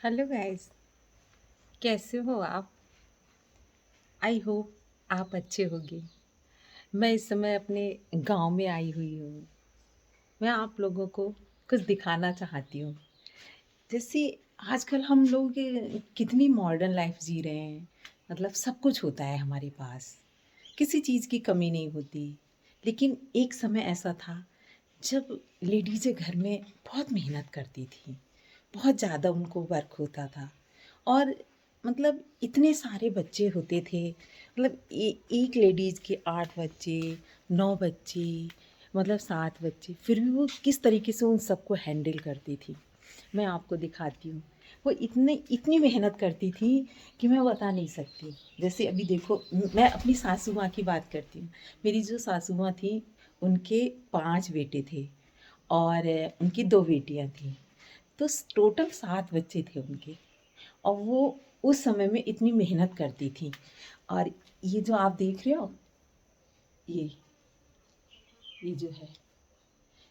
Hello guys. कैसे हो आप? आई होप आप अच्छे होंगे। मैं इस समय अपने गांव में आई हुई हूँ। मैं आप लोगों को कुछ दिखाना चाहती हूँ। जैसे आजकल हम लोग कितनी मॉडर्न लाइफ जी रहे हैं। मतलब सब कुछ होता है हमारे पास, किसी चीज़ की कमी नहीं होती। लेकिन एक समय ऐसा था जब लेडीज़ें घर में बहुत मेहनत करती थी, बहुत ज़्यादा उनको वर्क होता था। और मतलब इतने सारे बच्चे होते थे। मतलब एक लेडीज़ के 8 बच्चे, 9 बच्चे, मतलब 7 बच्चे, फिर भी वो किस तरीके से उन सबको हैंडल करती थी। मैं आपको दिखाती हूँ। वो इतनी मेहनत करती थी कि मैं बता नहीं सकती। जैसे अभी देखो, मैं अपनी सासू माँ की बात करती हूँ। मेरी जो सासू माँ थी, उनके 5 बेटे थे और उनकी 2 बेटियाँ थीं। तो टोटल 7 बच्चे थे उनके। और वो उस समय में इतनी मेहनत करती थी। और ये जो आप देख रहे हो, ये ये जो है,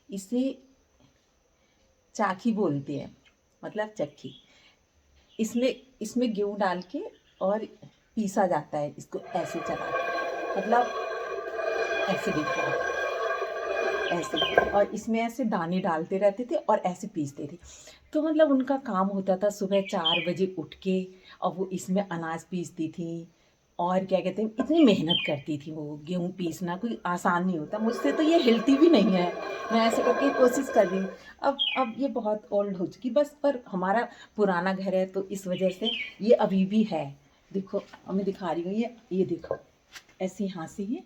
इसे चाकी बोलते हैं, मतलब चक्की। इसमें इसमें गेहूँ डाल के और पीसा जाता है, इसको ऐसे चला के। मतलब ऐसे देखो आप, ऐसे। और इसमें ऐसे दाने डालते रहते थे और ऐसे पीसते थे। तो मतलब उनका काम होता था सुबह 4 बजे उठ के, और वो इसमें अनाज पीसती थी। और क्या कहते हैं, इतनी मेहनत करती थी। वो गेहूँ पीसना कोई आसान नहीं होता, मुझसे तो ये हिलती भी नहीं है। मैं ऐसे करके कोशिश कर रही हूँ। अब ये बहुत ओल्ड हो चुकी बस, पर हमारा पुराना घर है तो इस वजह से ये अभी भी है। देखो, अब मैं दिखा रही हूँ, ये देखो, ऐसे यहाँ से ये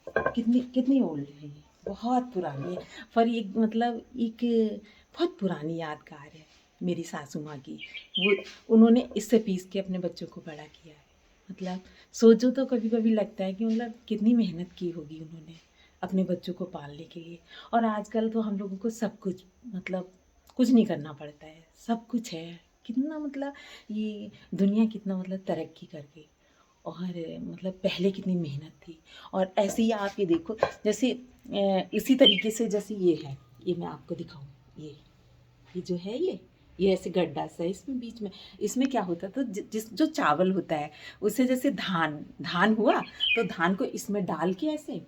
कितनी कितनी ओल्ड है, ये बहुत पुरानी है। पर ये मतलब एक बहुत पुरानी यादगार है मेरी सासू माँ की। वो उन्होंने इससे पीस के अपने बच्चों को बड़ा किया है। मतलब सोचो तो कभी कभी लगता है कि मतलब कितनी मेहनत की होगी उन्होंने अपने बच्चों को पालने के लिए। और आजकल तो हम लोगों को सब कुछ, मतलब कुछ नहीं करना पड़ता है, सब कुछ है। कितना मतलब ये दुनिया कितना मतलब तरक्की कर गई। और मतलब पहले कितनी मेहनत थी। और ऐसे ही आप ये देखो, जैसे इसी तरीके से जैसे ये है, ये मैं आपको दिखाऊं। ये जो है, ये ऐसे गड्ढा सा है इसमें बीच में। इसमें क्या होता था, जिस जो चावल होता है उससे, जैसे धान धान हुआ तो धान को इसमें डाल के ऐसे,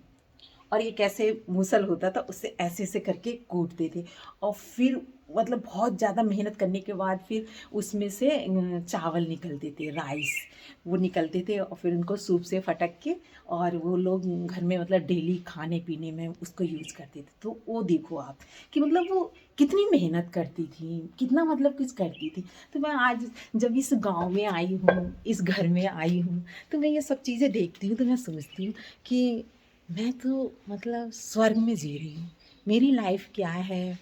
और ये कैसे मूसल होता था उससे ऐसे ऐसे करके कूटते थे। और फिर मतलब बहुत ज़्यादा मेहनत करने के बाद फिर उसमें से चावल निकलते थे, राइस वो निकलते थे। और फिर उनको सूप से फटक के, और वो लोग घर में मतलब डेली खाने पीने में उसको यूज़ करते थे। तो वो देखो आप कि मतलब वो कितनी मेहनत करती थी, कितना मतलब कुछ करती थी। तो मैं आज जब इस गांव में आई हूँ, इस घर में आई हूँ, तो मैं ये सब चीज़ें देखती हूँ तो मैं सोचती हूँ कि मैं तो मतलब स्वर्ग में जी रही हूँ। मेरी लाइफ क्या है,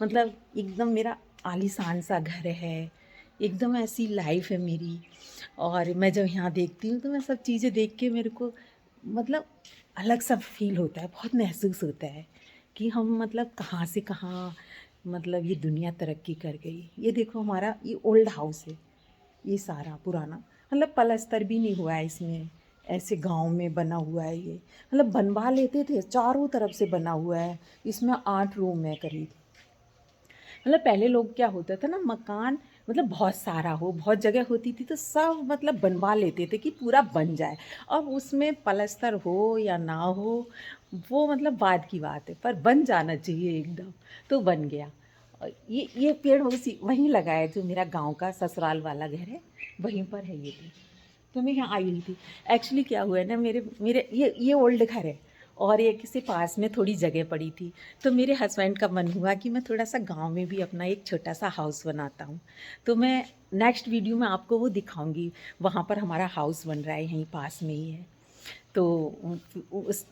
मतलब एकदम मेरा आलीशान सा घर है, एकदम ऐसी लाइफ है मेरी। और मैं जब यहाँ देखती हूँ तो मैं सब चीज़ें देख के मेरे को मतलब अलग सा फील होता है, बहुत महसूस होता है कि हम मतलब कहाँ से कहाँ, मतलब ये दुनिया तरक्की कर गई। ये देखो, हमारा ये ओल्ड हाउस है, ये सारा पुराना, मतलब पलस्तर भी नहीं हुआ है इसमें। ऐसे गांव में बना हुआ है ये, मतलब बनवा लेते थे, चारों तरफ से बना हुआ है। इसमें 8 रूम है करीब। मतलब पहले लोग क्या होता था ना, मकान मतलब बहुत सारा हो, बहुत जगह होती थी तो सब मतलब बनवा लेते थे कि पूरा बन जाए। अब उसमें पलस्तर हो या ना हो, वो मतलब बाद की बात है, पर बन जाना चाहिए एकदम। तो बन गया। और ये पेड़ उसी वहीं लगा है, जो मेरा गांव का ससुराल वाला घर है, वहीं पर है ये पेड़। तो मैं यहाँ आई हुई थी। एक्चुअली क्या हुआ है ना, मेरे मेरे ये ओल्ड घर है और एक से पास में थोड़ी जगह पड़ी थी। तो मेरे हस्बैंड का मन हुआ कि मैं थोड़ा सा गांव में भी अपना एक छोटा सा हाउस बनाता हूँ। तो मैं नेक्स्ट वीडियो में आपको वो दिखाऊंगी। वहाँ पर हमारा हाउस बन रहा है, यहीं पास में ही है। तो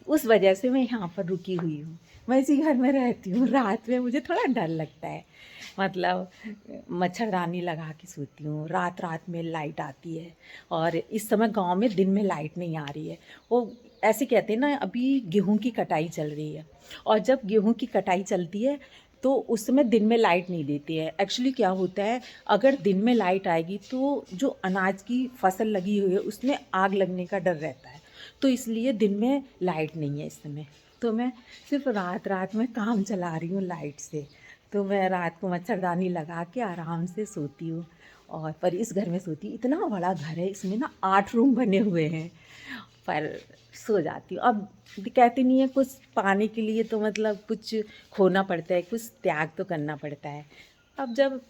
उस वजह से मैं यहाँ पर रुकी हुई हूँ। मैं इसी घर में रहती हूँ। रात में मुझे थोड़ा डर लगता है, मतलब मच्छरदानी लगा के सोती हूँ। रात रात में लाइट आती है, और इस समय गांव में दिन में लाइट नहीं आ रही है। वो ऐसे कहते हैं ना, अभी गेहूं की कटाई चल रही है, और जब गेहूं की कटाई चलती है तो उस समय दिन में लाइट नहीं देती है। एक्चुअली क्या होता है, अगर दिन में लाइट आएगी तो जो अनाज की फसल लगी हुई है उसमें आग लगने का डर रहता है। तो इसलिए दिन में लाइट नहीं है इस समय। तो मैं सिर्फ रात रात में काम चला रही हूँ लाइट से। तो मैं रात को मच्छरदानी लगा के आराम से सोती हूँ। और पर इस घर में सोती हूँ, इतना बड़ा घर है, इसमें ना 8 रूम बने हुए हैं, पर सो जाती हूँ। अब कहते नहीं है कुछ पाने के लिए तो मतलब कुछ खोना पड़ता है, कुछ त्याग तो करना पड़ता है। अब जब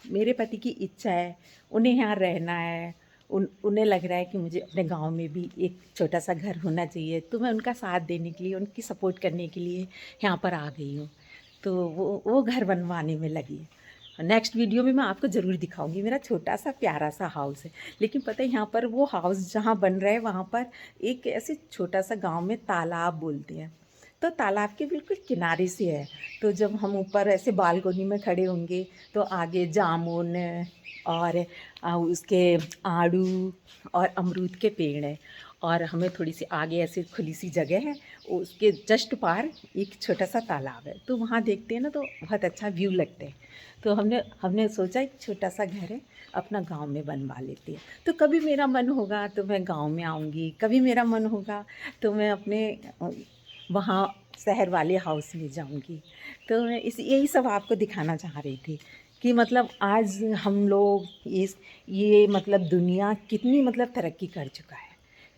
मेरे पति की इच्छा है, उन्हें यहाँ रहना है, उन्हें लग रहा है कि मुझे अपने गांव में भी एक छोटा सा घर होना चाहिए, तो मैं उनका साथ देने के लिए, उनकी सपोर्ट करने के लिए यहाँ पर आ गई हूँ। तो वो घर बनवाने में लगी है। नेक्स्ट वीडियो में मैं आपको ज़रूर दिखाऊंगी, मेरा छोटा सा प्यारा सा हाउस है। लेकिन पता है यहाँ पर वो हाउस जहाँ बन रहा है वहाँ पर एक ऐसे छोटा सा गांव में तालाब बोलते हैं, तो तालाब के बिल्कुल किनारे से है। तो जब हम ऊपर ऐसे बालकोनी में खड़े होंगे तो आगे जामुन और उसके आड़ू और अमरूद के पेड़ हैं, और हमें थोड़ी सी आगे ऐसे खुली सी जगह है, उसके जस्ट पार एक छोटा सा तालाब है। तो वहाँ देखते हैं ना तो बहुत अच्छा व्यू लगता है। तो हमने सोचा एक छोटा सा घर है, अपना गांव में बनवा लेते हैं। तो कभी मेरा मन होगा तो मैं गांव में आऊँगी, कभी मेरा मन होगा तो मैं अपने वहाँ शहर वाले हाउस में जाऊँगी। तो मैं यही सब आपको दिखाना चाह रही थी कि मतलब आज हम लोग ये मतलब दुनिया कितनी मतलब तरक्की कर चुका है,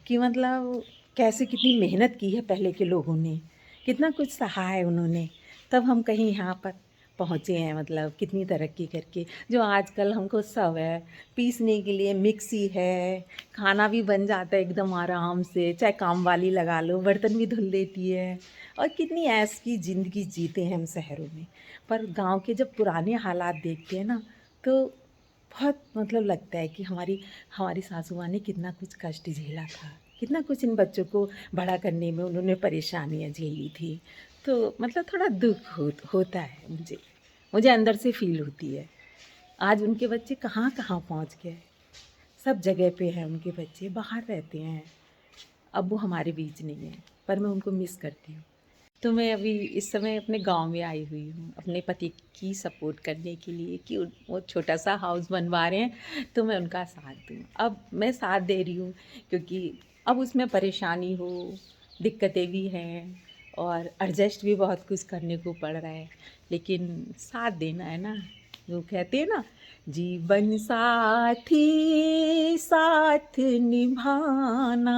कि मतलब कैसे कितनी मेहनत की है पहले के लोगों ने, कितना कुछ सहा है उन्होंने, तब हम कहीं यहाँ पर पहुँचे हैं। मतलब कितनी तरक्की करके जो आजकल हमको सब है, पीसने के लिए मिक्सी है, खाना भी बन जाता है एकदम आराम से, चाहे काम वाली लगा लो, बर्तन भी धुल देती है, और कितनी ऐश की ज़िंदगी जीते हैं हम शहरों में। पर गांव के जब पुराने हालात देखते हैं ना तो बहुत मतलब लगता है कि हमारी हमारी सासू माँ ने कितना कुछ कष्ट झेला था, कितना कुछ इन बच्चों को बड़ा करने में उन्होंने परेशानियाँ झेली थी। तो मतलब थोड़ा दुख होता है मुझे, मुझे अंदर से फील होती है। आज उनके बच्चे कहाँ कहाँ पहुँच गए, सब जगह पे हैं उनके बच्चे, बाहर रहते हैं। अब वो हमारे बीच नहीं है, पर मैं उनको मिस करती हूँ। तो मैं अभी इस समय अपने गांव में आई हुई हूँ अपने पति की सपोर्ट करने के लिए, कि वो छोटा सा हाउस बनवा रहे हैं तो मैं उनका साथ दूँ। अब मैं साथ दे रही हूँ क्योंकि अब उसमें परेशानी हो, दिक्कतें भी हैं, और एडजस्ट भी बहुत कुछ करने को पड़ रहा है, लेकिन साथ देना है ना। वो कहते हैं ना, जीवन साथी साथ निभाना,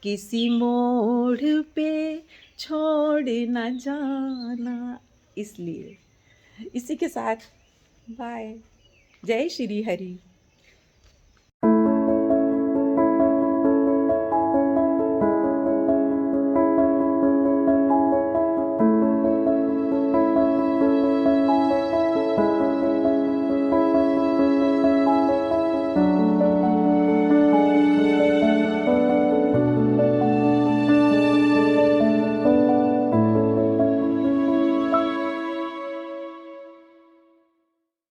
किसी मोड़ पे छोड़ न जाना। इसलिए इसी के साथ बाय। जय श्री हरि।